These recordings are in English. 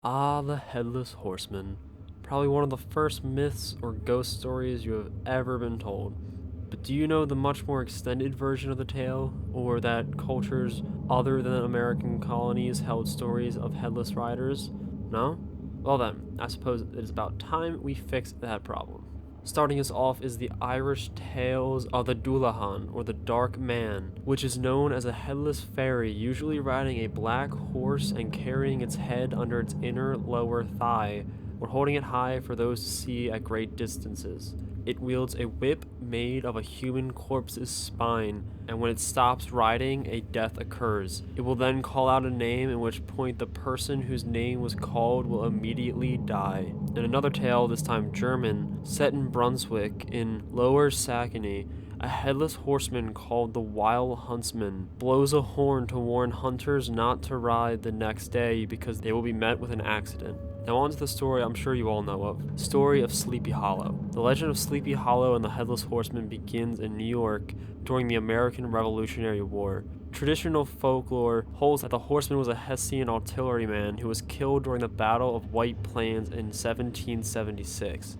Ah, the Headless Horseman. Probably one of the first myths or ghost stories you have ever been told. But do you know the much more extended version of the tale, or that cultures other than American colonies held stories of headless riders? No? Well then, I suppose it is about time we fix that problem. Starting us off is the Irish tales of the Dullahan, or the Dark Man, which is known as a headless fairy, usually riding a black horse and carrying its head under its inner lower thigh, or holding it high for those to see at great distances. It wields a whip made of a human corpse's spine, and when it stops riding, a death occurs. It will then call out a name, at which point the person whose name was called will immediately die. In another tale, this time German, set in Brunswick in Lower Saxony, a headless horseman called the Wild Huntsman blows a horn to warn hunters not to ride the next day because they will be met with an accident. Now on to the story I'm sure you all know of, the story of Sleepy Hollow. The legend of Sleepy Hollow and the Headless Horseman begins in New York during the American Revolutionary War. Traditional folklore holds that the horseman was a Hessian artilleryman who was killed during the Battle of White Plains in 1776.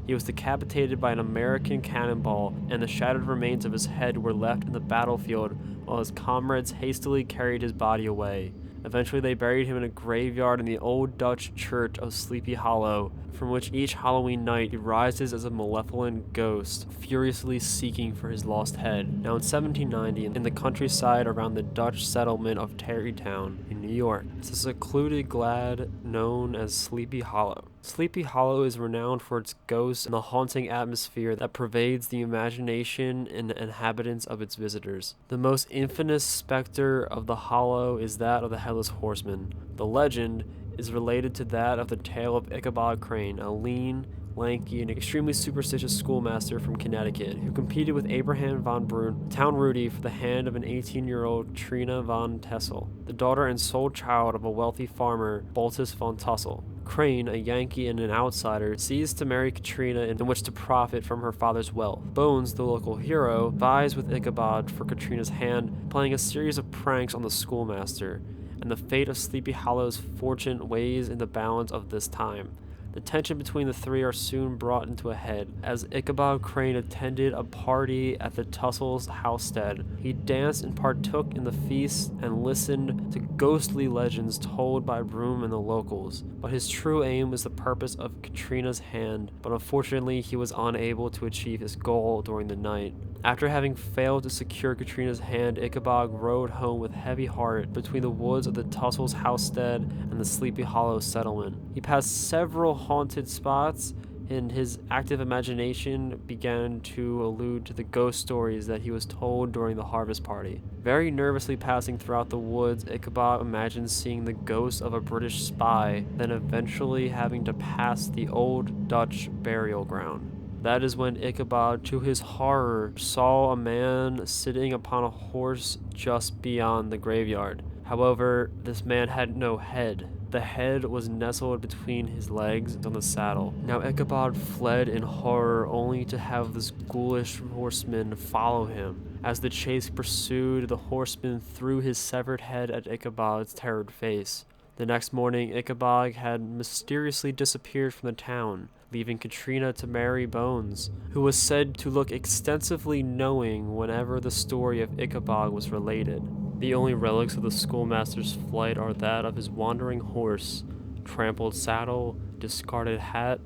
He was decapitated by an American cannonball, and the shattered remains of his head were left in the battlefield while his comrades hastily carried his body away. Eventually, they buried him in a graveyard in the old Dutch church of Sleepy Hollow, from which each Halloween night he rises as a malevolent ghost, furiously seeking for his lost head. Now in 1790, in the countryside around the Dutch settlement of Tarrytown in New York, is a secluded glade known as Sleepy Hollow. Sleepy Hollow is renowned for its ghosts and the haunting atmosphere that pervades the imagination and inhabitants of its visitors. The most infamous specter of the hollow is that of the Headless Horseman. The legend is related to that of the tale of Ichabod Crane, a lean, lanky, and extremely superstitious schoolmaster from Connecticut who competed with Abraham von Brunn, town Rudy, for the hand of an 18-year-old Trina von Tessel, the daughter and sole child of a wealthy farmer, Baltus von Tussel. Crane, a Yankee and an outsider, sees to marry Katrina in which to profit from her father's wealth. Bones, the local hero, vies with Ichabod for Katrina's hand, playing a series of pranks on the schoolmaster, and the fate of Sleepy Hollow's fortune weighs in the balance of this time. The tension between the three are soon brought into a head. As Ichabod Crane attended a party at the Tussels' housestead, he danced and partook in the feast and listened to ghostly legends told by Broom and the locals. But his true aim was the purpose of Katrina's hand, but unfortunately he was unable to achieve his goal during the night. After having failed to secure Katrina's hand, Ichabod rode home with heavy heart between the woods of the Tussels' housestead and the Sleepy Hollow settlement. He passed several haunted spots, and his active imagination began to allude to the ghost stories that he was told during the harvest party. Very nervously passing throughout the woods, Ichabod imagined seeing the ghost of a British spy, then eventually having to pass the old Dutch burial ground. That is when Ichabod, to his horror, saw a man sitting upon a horse just beyond the graveyard. However, this man had no head. The head was nestled between his legs on the saddle. Now Ichabod fled in horror, only to have this ghoulish horseman follow him. As the chase pursued, the horseman threw his severed head at Ichabod's terrored face. The next morning, Ichabod had mysteriously disappeared from the town, leaving Katrina to marry Bones, who was said to look extensively knowing whenever the story of Ichabod was related. The only relics of the schoolmaster's flight are that of his wandering horse, trampled saddle, discarded hat,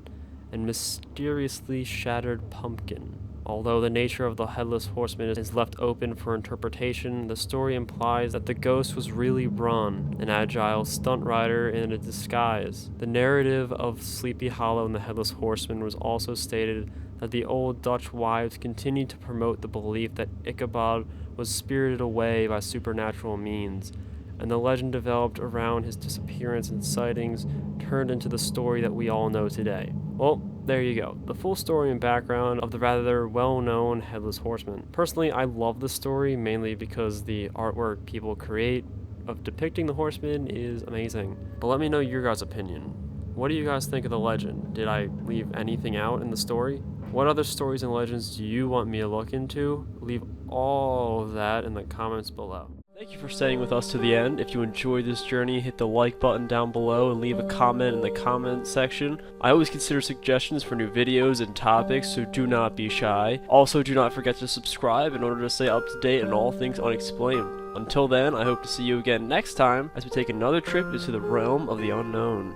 and mysteriously shattered pumpkin. Although the nature of the Headless Horseman is left open for interpretation, the story implies that the ghost was really Bron, an agile stunt rider in a disguise. The narrative of Sleepy Hollow and the Headless Horseman was also stated that the old Dutch wives continued to promote the belief that Ichabod was spirited away by supernatural means, and the legend developed around his disappearance and sightings turned into the story that we all know today. Well, there you go, the full story and background of the rather well-known Headless Horseman. Personally, I love the story mainly because the artwork people create of depicting the horseman is amazing. But let me know your guys' opinion. What do you guys think of the legend? Did I leave anything out in the story? What other stories and legends do you want me to look into? Leave all of that in the comments below. Thank you for staying with us to the end. If you enjoyed this journey, hit the like button down below and leave a comment in the comment section. I always consider suggestions for new videos and topics, so do not be shy. Also, do not forget to subscribe in order to stay up to date on all things unexplained. Until then, I hope to see you again next time as we take another trip into the realm of the unknown.